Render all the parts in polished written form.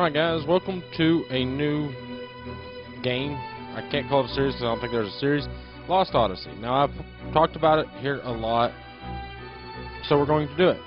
Alright guys, welcome to a new game. I can't call it a series because I don't think there's a series. Lost Odyssey. Now I've talked about it here a lot, so we're going to do it.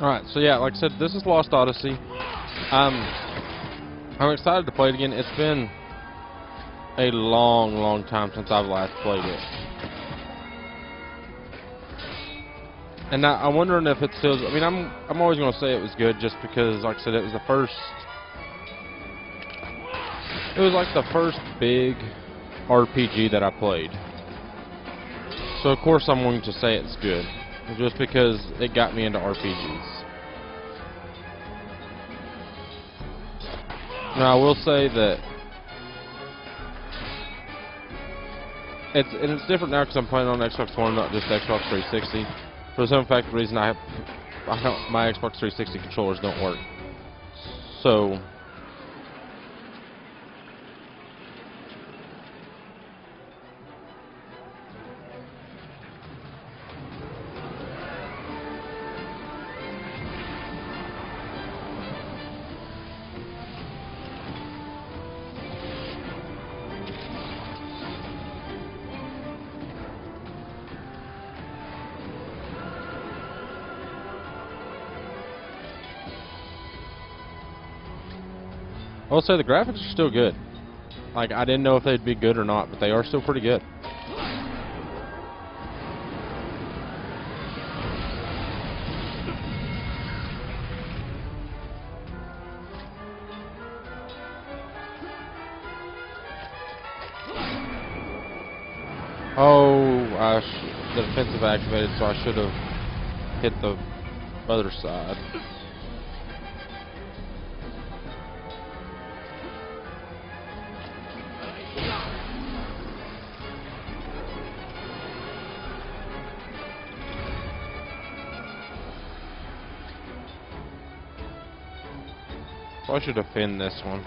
Alright, so yeah, like I said, this is Lost Odyssey. I'm excited to play it again. It's been a long time since I've last played it. And now I'm wondering if it still, I mean, I'm always going to say it was good just because, like I said, it was like the first big RPG that I played. So of course I'm going to say it's good, just because it got me into RPGs. Now I will say that it's different now because I'm playing on Xbox One, not just Xbox 360. For the simple fact, the reason my Xbox 360 controllers don't work. So I will say the graphics are still good. Like, I didn't know if they'd be good or not, but they are still pretty good. Oh, the defensive activated, so I should have hit the other side. So I should defend this one.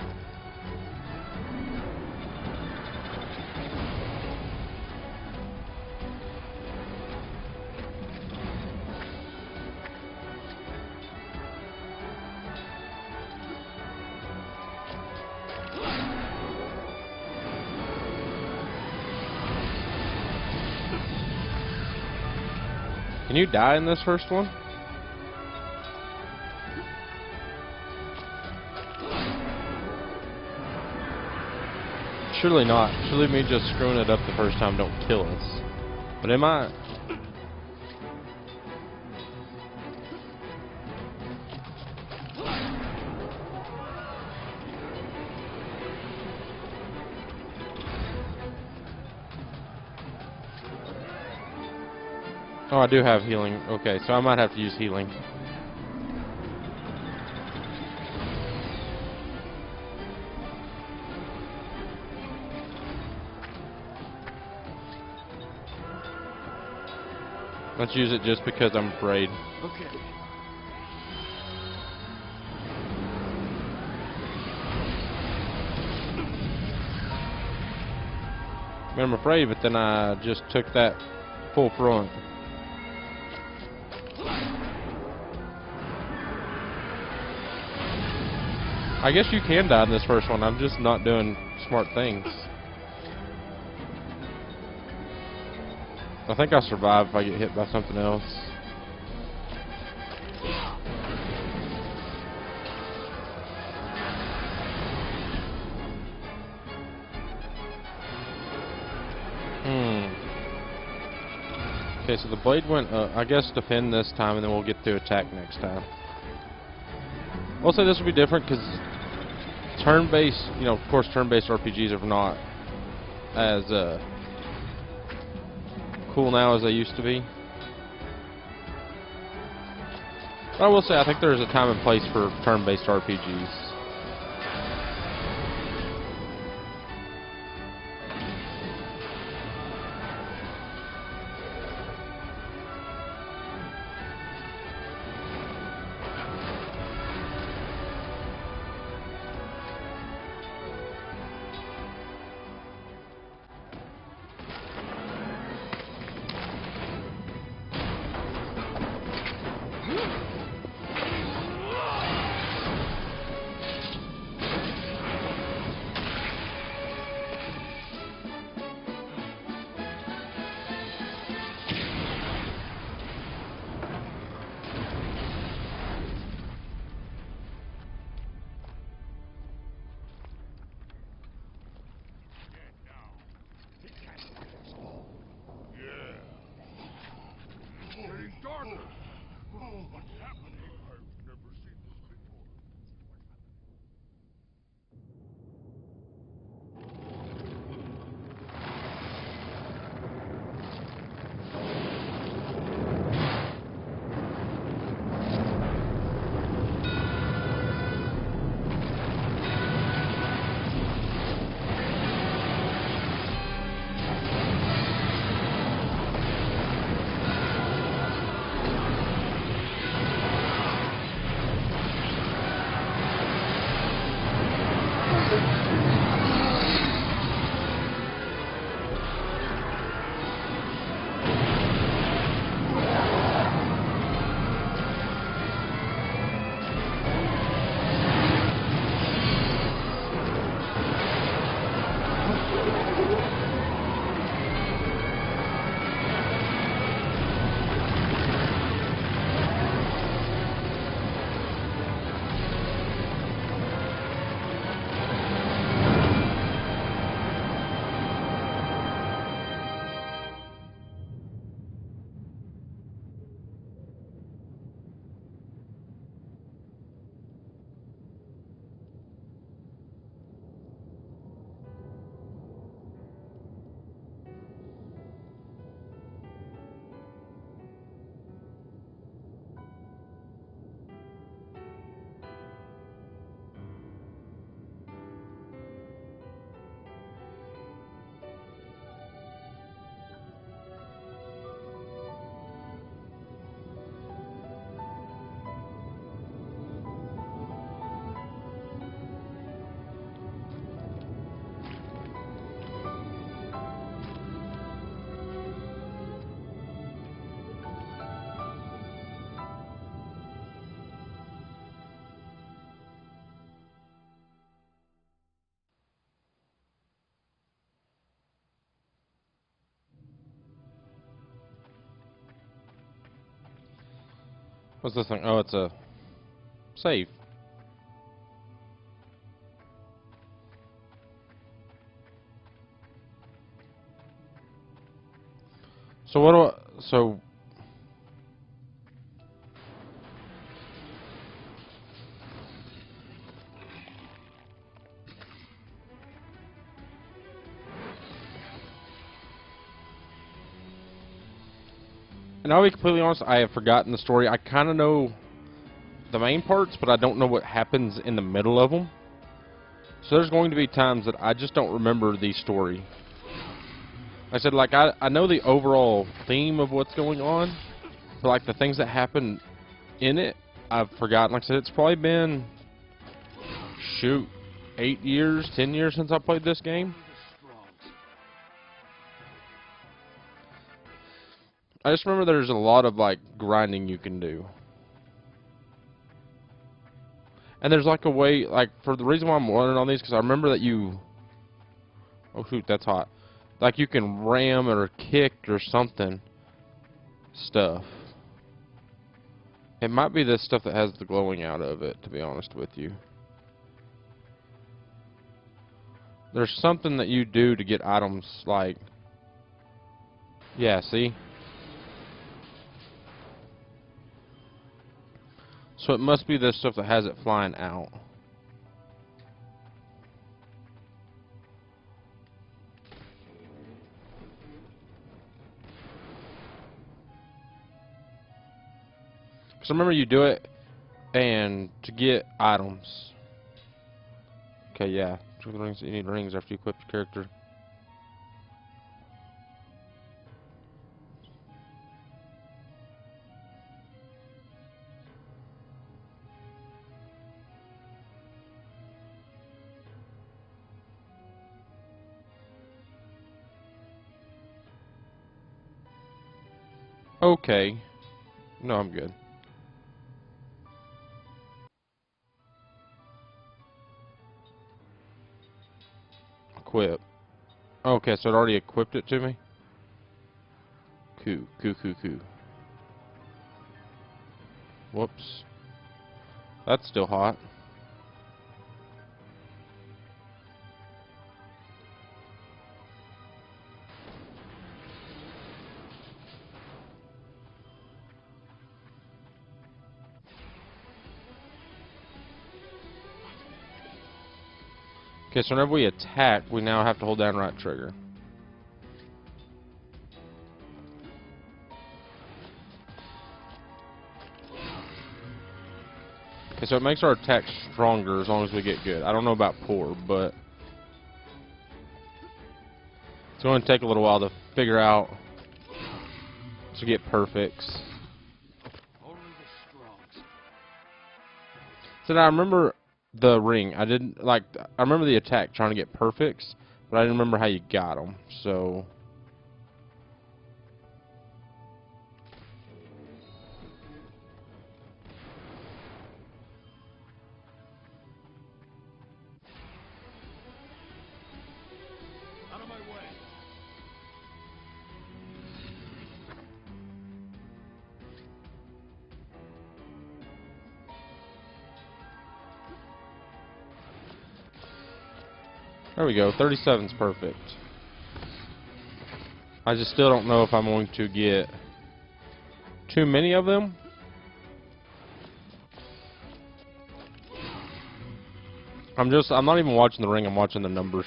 Can you die in this first one? Surely not. Surely me just screwing it up the first time don't kill us. But am I? Oh, I do have healing. Okay, so I might have to use healing. Let's use it just because I'm afraid. Okay. I'm afraid, but then I just took that full front. I guess you can die in this first one. I'm just not doing smart things. I think I'll survive if I get hit by something else. Okay, so the blade went up. I guess defend this time, and then we'll get to attack next time. I'll say this will be different because turn-based, you know, of course, turn-based RPGs are not as cool now as they used to be. But I will say I think there's a time and place for turn-based RPGs. What's this thing? Oh, it's a save. So what do I... So... And I'll be completely honest, I have forgotten the story. I kind of know the main parts, but I don't know what happens in the middle of them. So there's going to be times that I just don't remember the story. I said, like, I know the overall theme of what's going on, but, like, the things that happen in it, I've forgotten. Like I said, it's probably been, shoot, 8 years, 10 years since I played this game. I just remember there's a lot of, like, grinding you can do. And there's, like, a way, like, for the reason why I'm learning on these, because I remember that you... Oh, shoot, that's hot. Like, you can ram or kick or something stuff. It might be this stuff that has the glowing out of it, to be honest with you. There's something that you do to get items, like... Yeah, see? So it must be this stuff that has it flying out. Because remember you do it, and to get items. Okay, yeah. You need rings after you equip your character. Okay. No, I'm good. Equip. Okay, so it already equipped it to me? Cool. Whoops. That's still hot. Okay, so whenever we attack, we now have to hold down right trigger. Okay, so it makes our attack stronger as long as we get good. I don't know about poor, but it's going to take a little while to figure out to get perfects. So now I remember the ring. I didn't like. I remember the attack trying to get perfects, but I didn't remember how you got them. So. Out of my way. There we go. 37's perfect. I just still don't know if I'm going to get too many of them. I'm not even watching the ring, I'm watching the numbers.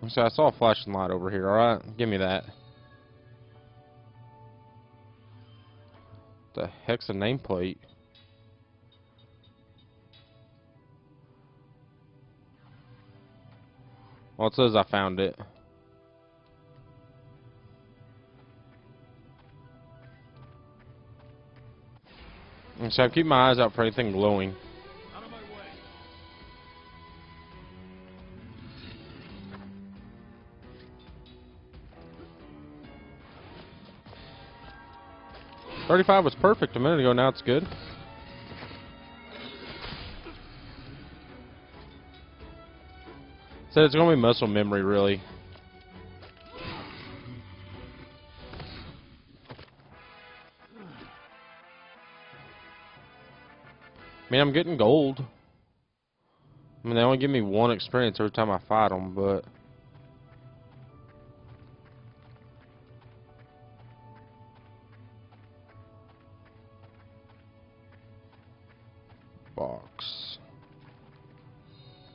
So I saw a flashing light over here, alright? Give me that. The heck's a nameplate? Well, it says I found it. And so I keep my eyes out for anything glowing. Out of my way. 35 was perfect a minute ago, now it's good. Said it's going to be muscle memory, really. I mean, I'm getting gold. I mean, they only give me 1 experience every time I fight them, but... Box.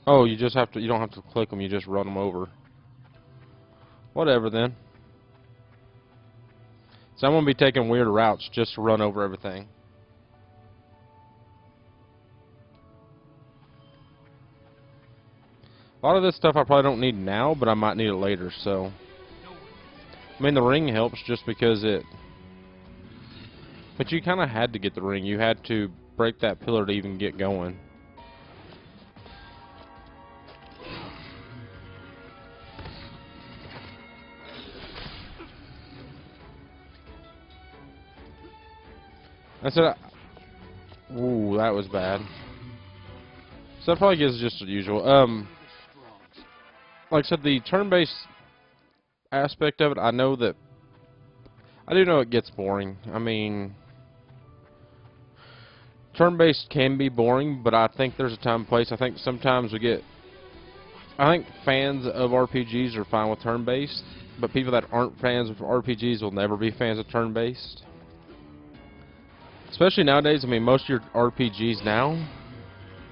Oh, you just have to, you don't have to click them, you just run them over. Whatever then. So I'm going to be taking weird routes just to run over everything. A lot of this stuff I probably don't need now, but I might need it later, so... I mean, the ring helps just because it... But you kind of had to get the ring. You had to break that pillar to even get going. I said... Ooh, that was bad. So that probably gets just as usual. Like I said, the turn-based aspect of it, I know that... I do know it gets boring. I mean... Turn-based can be boring, but I think there's a time and place. I think sometimes we get... I think fans of RPGs are fine with turn-based, but people that aren't fans of RPGs will never be fans of turn-based. Especially nowadays, I mean, most of your RPGs now...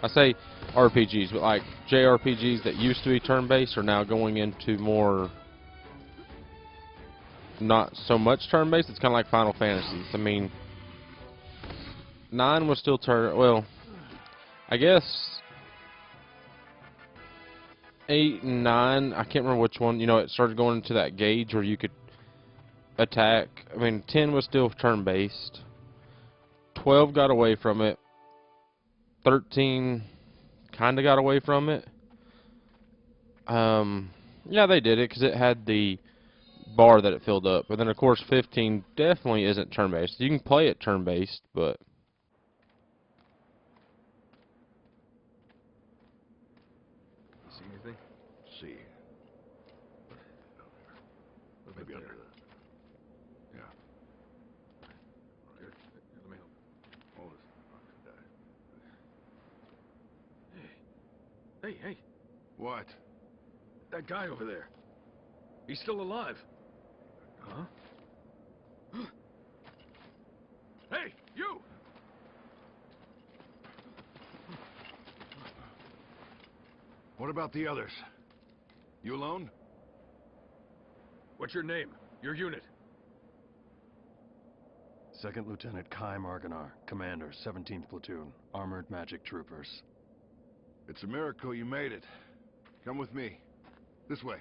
I say RPGs, but like JRPGs that used to be turn-based are now going into more... not so much turn-based. It's kind of like Final Fantasies. I mean... 9 was still turn... Well, I guess... 8 and 9, I can't remember which one. You know, it started going into that gauge where you could attack. I mean, 10 was still turn-based. 12 got away from it. 13 kind of got away from it. Yeah, they did it because it had the bar that it filled up. But then, of course, 15 definitely isn't turn-based. You can play it turn-based, but... See anything? See. Maybe Maybe under under the... Yeah. Here, let me help. All this fucking die. Hey, hey, What? that guy over there. He's still alive. Huh? Hey, you! What about the others? You alone? What's your name? Your unit? Second Lieutenant Kai Marganar, Commander, 17th Platoon, Armored Magic Troopers. It's a miracle you made it. Come with me. This way.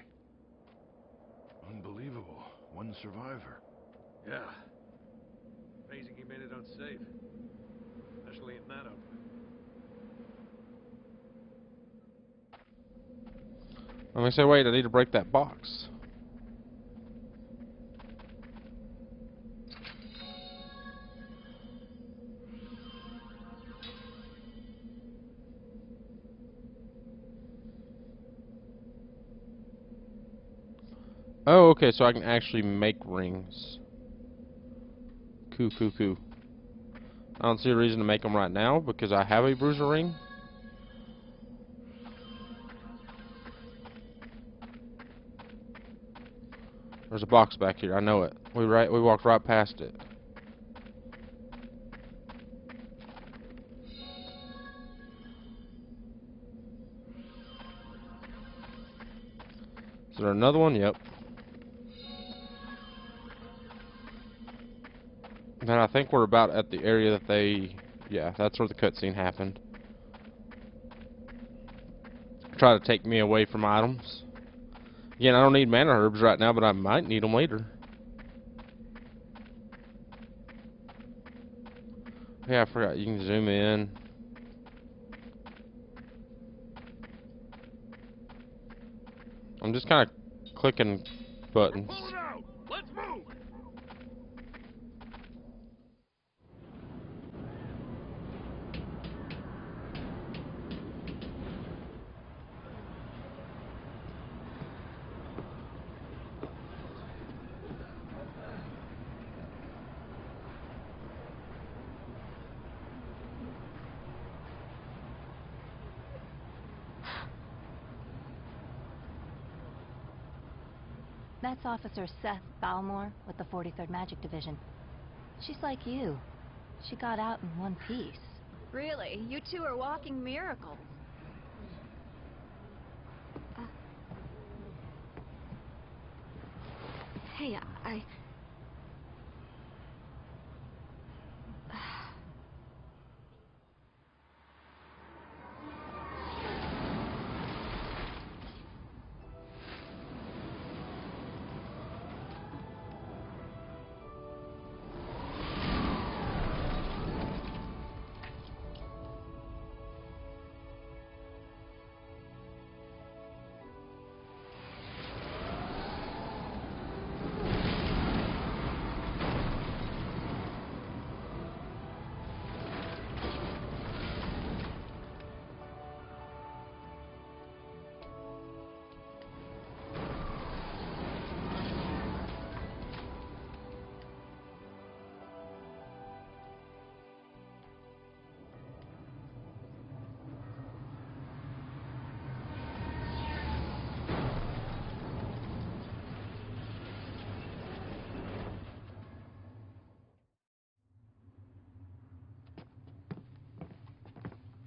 Unbelievable. One survivor. Yeah. Amazing he made it unsafe. Especially in that outfit. I'm going to say, wait, I need to break that box. Oh, okay, so I can actually make rings. Cool. I don't see a reason to make them right now because I have a bruiser ring. There's a box back here. I know it. We walked right past it. Is there another one? Yep. Then I think we're about at the area that they... Yeah, that's where the cutscene happened. Try to take me away from items. Again, I don't need mana herbs right now, but I might need them later. Yeah, I forgot. You can zoom in. I'm just kind of clicking buttons. Pull it out! Let's move! That's Officer Seth Balmore with the 43rd Magic Division. She's like you. She got out in one piece. Really? You two are walking miracles. Hey,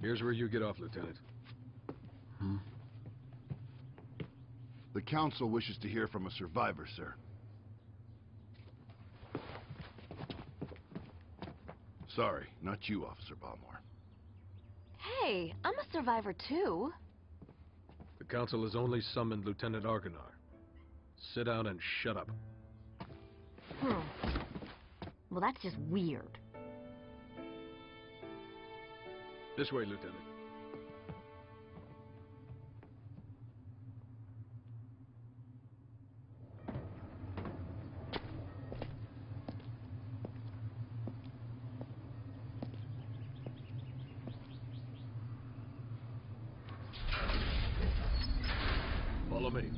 Here's where you get off, Lieutenant. The Council wishes to hear from a survivor, sir. Sorry, not you, Officer Balmore. Hey, I'm a survivor too. The Council has only summoned Lieutenant Argonar. Sit down and shut up. Well, that's just weird. This way, Lieutenant. Follow me.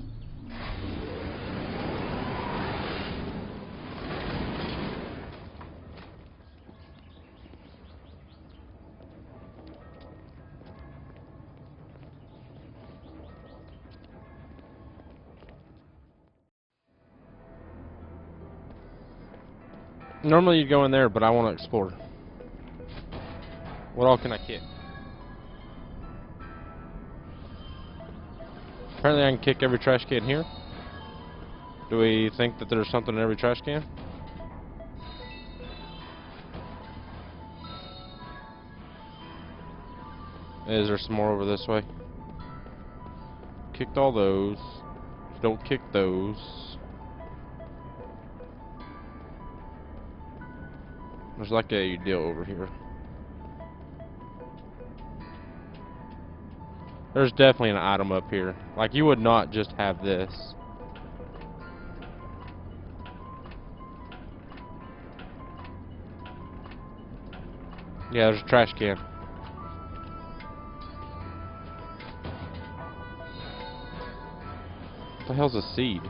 Normally you'd go in there, but I want to explore. What all can I kick? Apparently I can kick every trash can here. Do we think that there's something in every trash can? Is there some more over this way? Kicked all those. Don't kick those. There's like a deal over here. There's definitely an item up here. Like, you would not just have this. Yeah, there's a trash can. What the hell's a seed?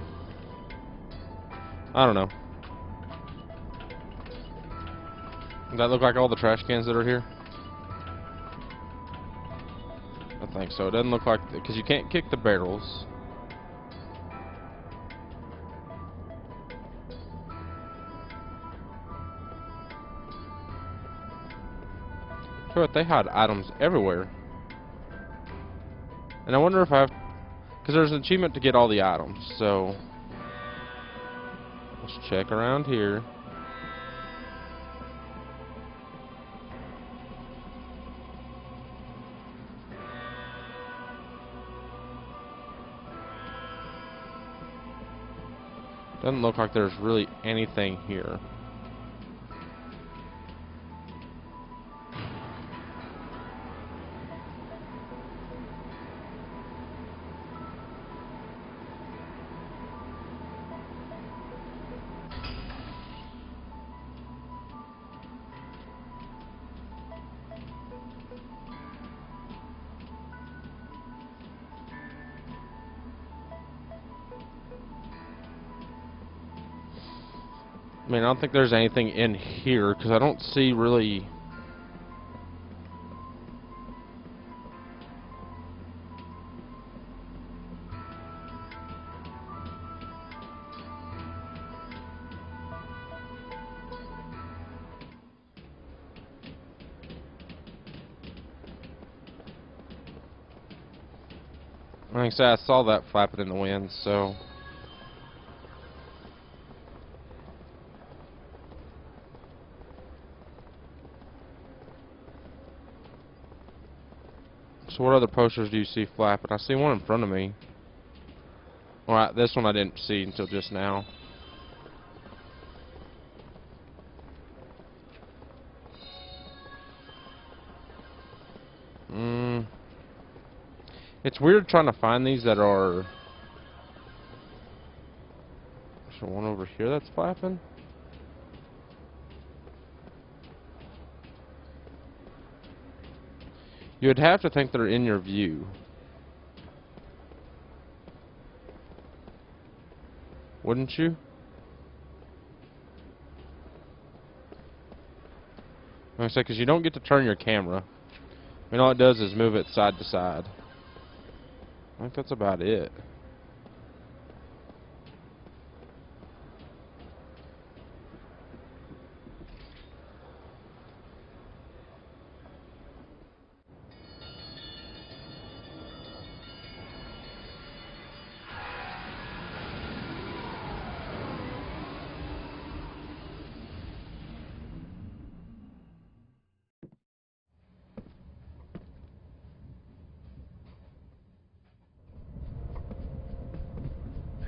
I don't know. Does that look like all the trash cans that are here? I think so. It doesn't look like... because you can't kick the barrels. So what, they hide items everywhere. And I wonder if I've... because there's an achievement to get all the items, so... let's check around here. Doesn't look like there's really anything here. I mean, I don't think there's anything in here, because I don't see really... Like I said, I saw that flapping in the wind, so... So what other posters do you see flapping? I see one in front of me. Alright, this one I didn't see until just now. It's weird trying to find these that are... There's one over here that's flapping. You would have to think they're in your view. Wouldn't you? Like I said, because you don't get to turn your camera. I mean, all it does is move it side to side. I think that's about it.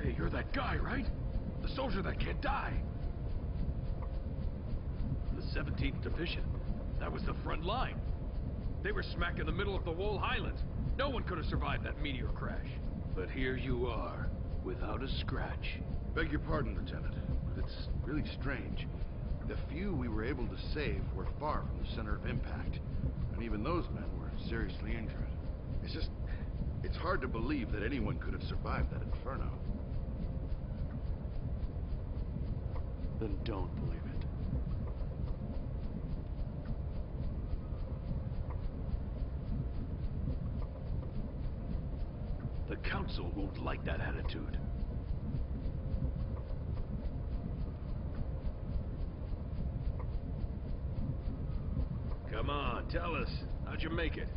Hey, you're that guy, right? The soldier that can't die. The 17th Division. That was the front line. They were smack in the middle of the Wall Highlands. No one could have survived that meteor crash. But here you are, without a scratch. Beg your pardon, Lieutenant, but it's really strange. The few we were able to save were far from the center of impact, and even those men were seriously injured. It's hard to believe that anyone could have survived that inferno. Then don't believe it. The Council won't like that attitude. Come on, tell us. How'd you make it?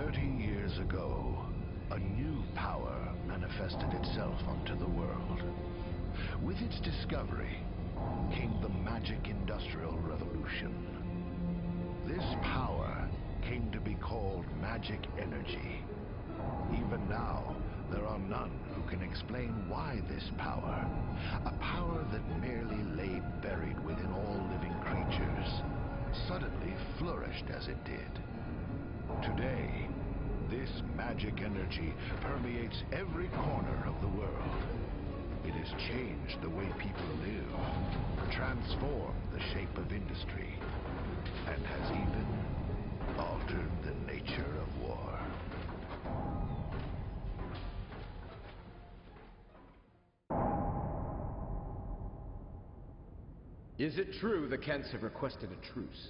30 years ago, a new power manifested itself onto the world. With its discovery came the magic industrial revolution. This power came to be called magic energy. Even now, there are none who can explain why this power, a power that merely lay buried within all living creatures, suddenly flourished as it did. Today, this magic energy permeates every corner of the world. It has changed the way people live, transformed the shape of industry, and has even altered the nature of war. Is it true the Kents have requested a truce?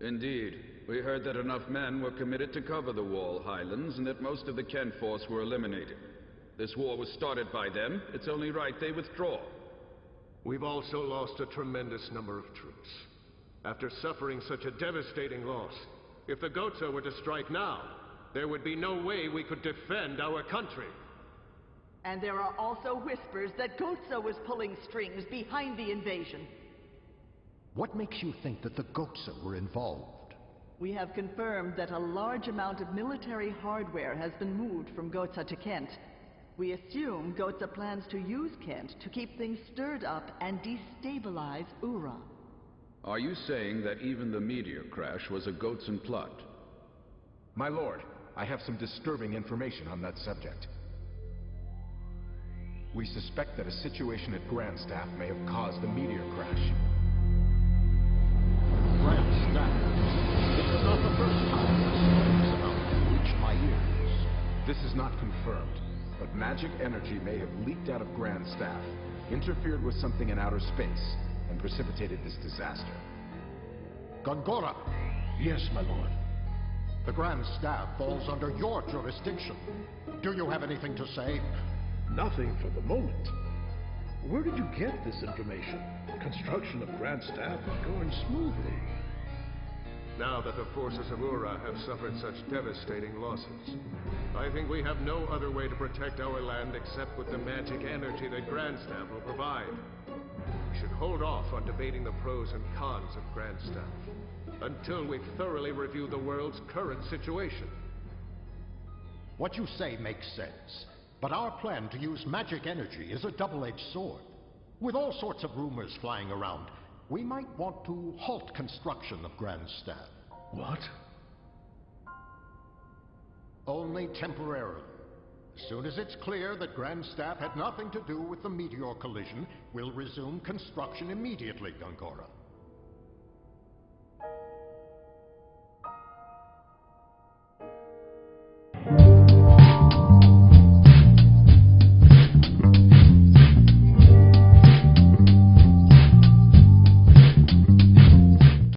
Indeed. We heard that enough men were committed to cover the Wall Highlands and that most of the Kent force were eliminated. This war was started by them. It's only right they withdraw. We've also lost a tremendous number of troops. After suffering such a devastating loss, if the Goatsa were to strike now, there would be no way we could defend our country. And there are also whispers that Goatsa was pulling strings behind the invasion. What makes you think that the Goatsa were involved? We have confirmed that a large amount of military hardware has been moved from Goatsa to Kent. We assume Goatsa plans to use Kent to keep things stirred up and destabilize Ura. Are you saying that even the meteor crash was a Goatsan plot? My lord, I have some disturbing information on that subject. We suspect that a situation at Grandstaff may have caused the meteor crash. Grandstaff? This is not the first time that stories about them reached my ears. This is not confirmed, but magic energy may have leaked out of Grandstaff, interfered with something in outer space, and precipitated this disaster. Gongora! Yes, my lord. The Grand Staff falls under your jurisdiction. Do you have anything to say? Nothing for the moment. Where did you get this information? Construction of Grand Staff is going smoothly. Now that the forces of Ura have suffered such devastating losses, I think we have no other way to protect our land except with the magic energy that Grandstaff will provide. We should hold off on debating the pros and cons of Grandstaff until we've thoroughly reviewed the world's current situation. What you say makes sense, but our plan to use magic energy is a double-edged sword. With all sorts of rumors flying around, we might want to halt construction of Grandstaff. What? Only temporarily. As soon as it's clear that Grandstaff had nothing to do with the meteor collision, we'll resume construction immediately, Gongora.